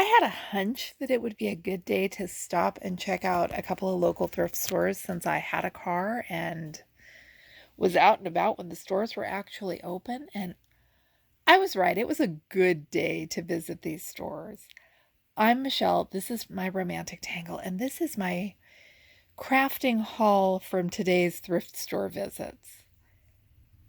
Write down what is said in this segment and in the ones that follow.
had a hunch that it would be a good day to stop and check out a couple of local thrift stores since I had a car and was out and about when the stores were actually open. And I was right. It was a good day to visit these stores. I'm Michelle. This is my romantic tangle, and this is my crafting haul from today's thrift store visits.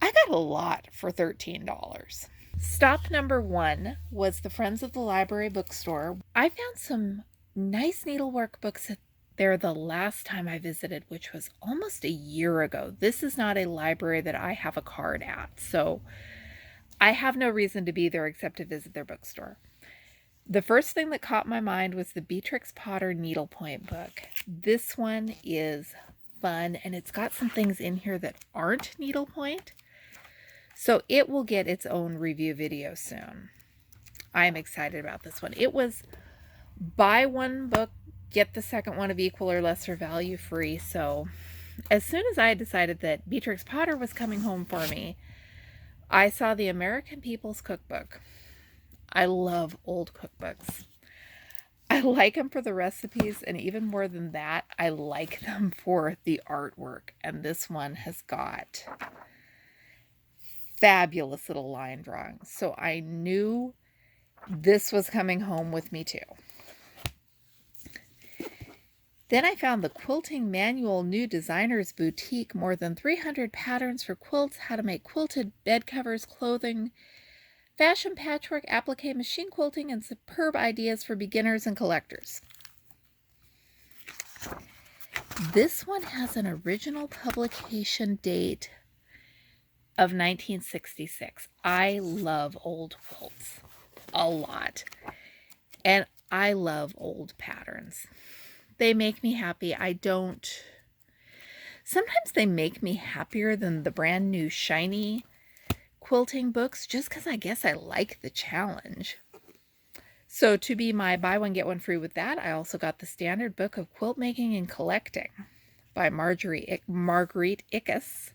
I got a lot for $13. Stop number one was the Friends of the Library bookstore. I found some nice needlework books there the last time I visited, which was almost a year ago. This is not a library that I have a card at, so I have no reason to be there except to visit their bookstore. The first thing that caught my mind was the Beatrix Potter needlepoint book. This one is fun, and it's got some things in here that aren't needlepoint. So it will get its own review video soon. I'm excited about this one. It was buy one book, get the second one of equal or lesser value free. So as soon as I decided that Beatrix Potter was coming home for me, I saw the American People's Cookbook. I love old cookbooks. I like them for the recipes, and even more than that, I like them for the artwork. And this one has got fabulous little line drawings. So I knew this was coming home with me too. Then I found the Quilting Manual New Designer's Boutique, more than 300 patterns for quilts, how to make quilted bed covers, clothing, fashion patchwork, applique machine quilting, and superb ideas for beginners and collectors. This one has an original publication date of 1966. I love old quilts a lot, and I love old patterns. They make me happy. Sometimes they make me happier than the brand new shiny quilting books, just because I guess I like the challenge. So to be my buy one get one free with that, I also got the Standard Book of Quilt Making and Collecting by Marguerite Ickes.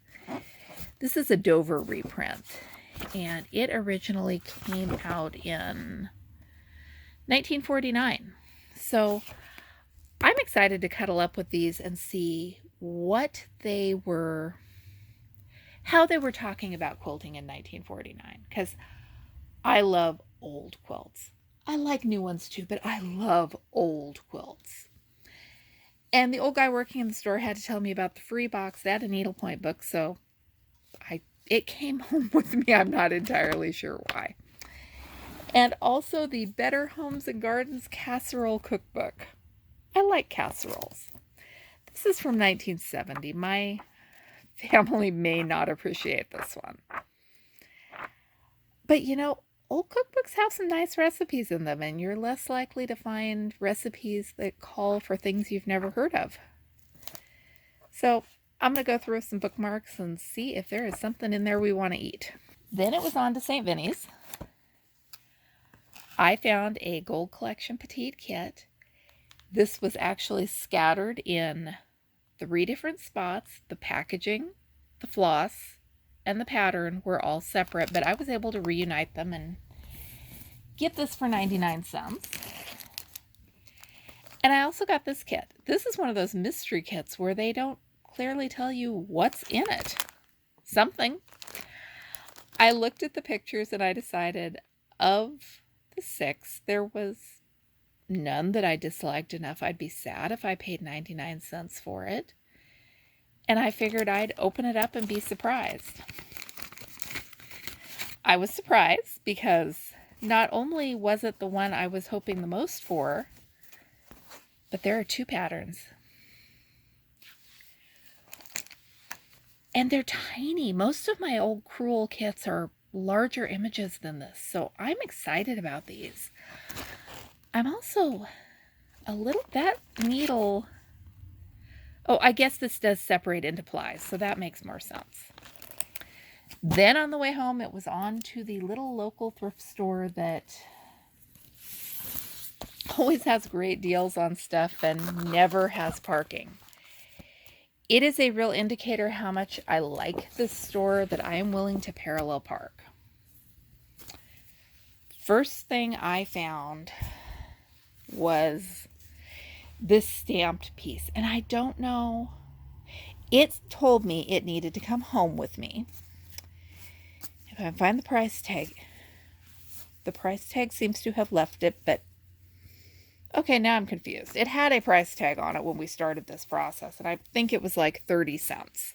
This is a Dover reprint, and it originally came out in 1949. So I'm excited to cuddle up with these and see how they were talking about quilting in 1949, because I love old quilts. I like new ones too, but I love old quilts. And the old guy working in the store had to tell me about the free box. They had a needlepoint book, so it came home with me. I'm not entirely sure why. And also the Better Homes and Gardens Casserole Cookbook. I like casseroles. This is from 1970. My family may not appreciate this one. But old cookbooks have some nice recipes in them, and you're less likely to find recipes that call for things you've never heard of. So I'm going to go through some bookmarks and see if there is something in there we want to eat. Then it was on to St. Vinny's. I found a Gold Collection Petite kit. This was actually scattered in 3 different spots. The packaging, the floss, and the pattern were all separate, but I was able to reunite them and get this for 99 cents. And I also got this kit. This is one of those mystery kits where they don't clearly tell you what's in it. Something. I looked at the pictures and I decided of the 6, there was none that I disliked enough. I'd be sad if I paid 99 cents for it. And I figured I'd open it up and be surprised. I was surprised because not only was it the one I was hoping the most for, but there are 2 patterns. And they're tiny. Most of my old Crewel kits are larger images than this, so I'm excited about these. I'm also that needle. Oh, I guess this does separate into plies, so that makes more sense. Then on the way home, it was on to the little local thrift store that always has great deals on stuff and never has parking. It is a real indicator how much I like this store that I am willing to parallel park. First thing I found was this stamped piece. And I don't know, it told me it needed to come home with me. If I can find the price tag seems to have left it, but okay, now I'm confused. It had a price tag on it when we started this process, and I think it was like 30 cents.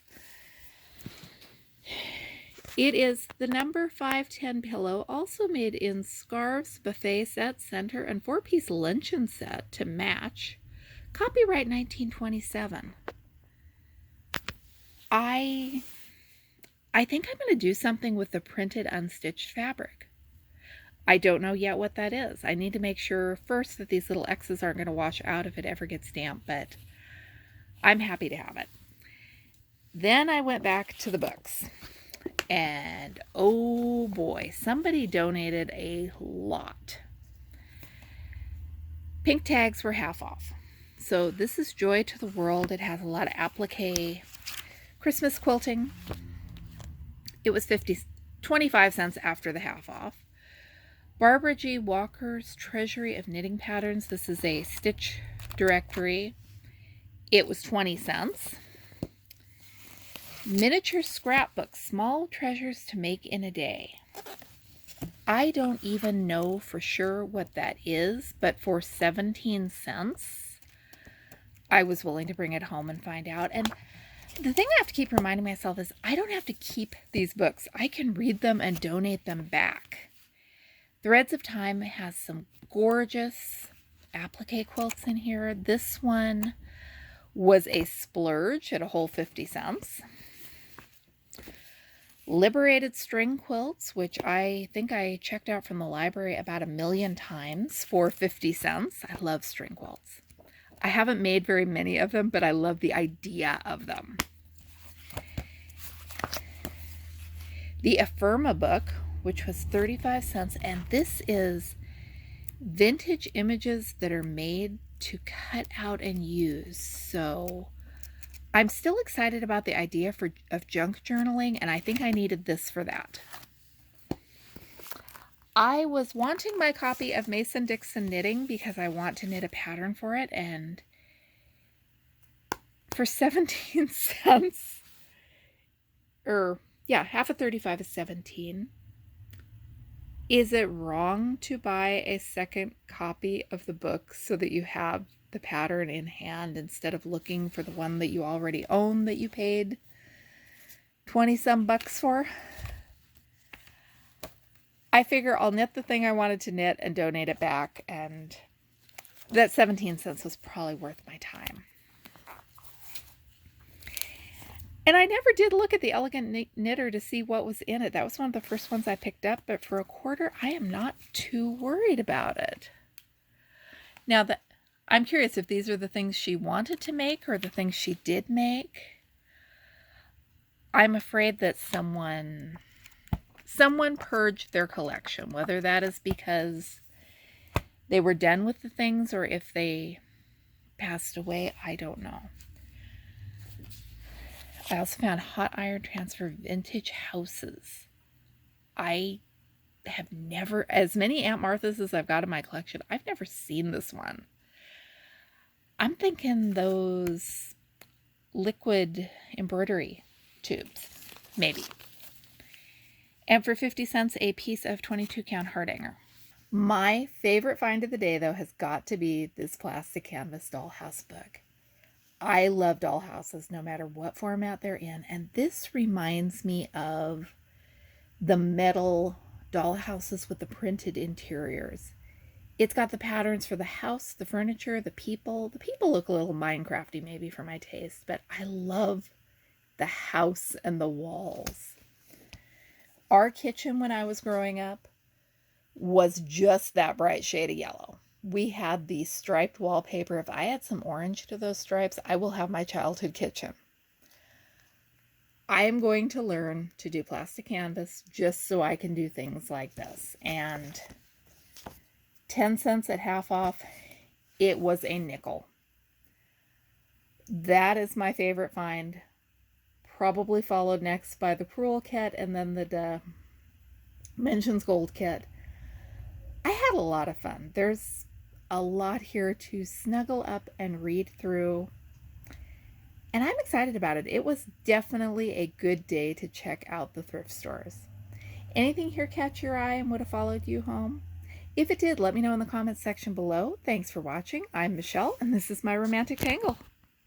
It is the number 510 pillow, also made in scarves, buffet set, center, and 4-piece luncheon set to match. Copyright 1927. I think I'm going to do something with the printed unstitched fabric. I don't know yet what that is. I need to make sure first that these little X's aren't going to wash out if it ever gets stamped, but I'm happy to have it. Then I went back to the books, and oh boy, somebody donated a lot. Pink tags were half off. So this is Joy to the World. It has a lot of applique Christmas quilting. It was 25 cents after the half off. Barbara G. Walker's Treasury of Knitting Patterns. This is a stitch directory. It was 20 cents. Miniature scrapbook, small treasures to make in a day. I don't even know for sure what that is, but for 17 cents, I was willing to bring it home and find out. And the thing I have to keep reminding myself is I don't have to keep these books. I can read them and donate them back. Threads of Time has some gorgeous applique quilts in here. This one was a splurge at a whole 50 cents. Liberated string quilts, which I think I checked out from the library about 1,000,000 times for 50 cents. I love string quilts. I haven't made very many of them, but I love the idea of them. The Affirma book, which was 35 cents, and this is vintage images that are made to cut out and use. So I'm still excited about the idea of junk journaling, and I think I needed this for that. I was wanting my copy of Mason Dixon Knitting because I want to knit a pattern for it, and for 17 cents, half of 35 is 17. Is it wrong to buy a second copy of the book so that you have the pattern in hand instead of looking for the one that you already own that you paid 20-some bucks for? I figure I'll knit the thing I wanted to knit and donate it back, and that 17 cents was probably worth my time. And I never did look at the Elegant Knitter to see what was in it. That was one of the first ones I picked up, but for $1, I am not too worried about it. Now, I'm curious if these are the things she wanted to make or the things she did make. I'm afraid that someone purged their collection, whether that is because they were done with the things or if they passed away, I don't know. I also found hot iron transfer vintage houses. I have never, as many Aunt Martha's as I've got in my collection, I've never seen this one. I'm thinking those liquid embroidery tubes, maybe. And for 50 cents, a piece of 22-count Hardanger. My favorite find of the day, though, has got to be this plastic canvas dollhouse book. I love dollhouses no matter what format they're in, and this reminds me of the metal dollhouses with the printed interiors. It's got the patterns for the house, the furniture, the people. The people look a little Minecrafty maybe for my taste, but I love the house and the walls. Our kitchen when I was growing up was just that bright shade of yellow. We had the striped wallpaper. If I add some orange to those stripes, I will have my childhood kitchen. I am going to learn to do plastic canvas just so I can do things like this. And 10 cents at half off, it was a nickel. That is my favorite find. Probably followed next by the Pearl kit and then the Mentions Gold kit. I had a lot of fun. There's a lot here to snuggle up and read through. And I'm excited about it. It was definitely a good day to check out the thrift stores. Anything here catch your eye and would have followed you home? If it did, let me know in the comments section below. Thanks for watching. I'm Michelle, and this is my romantic tangle.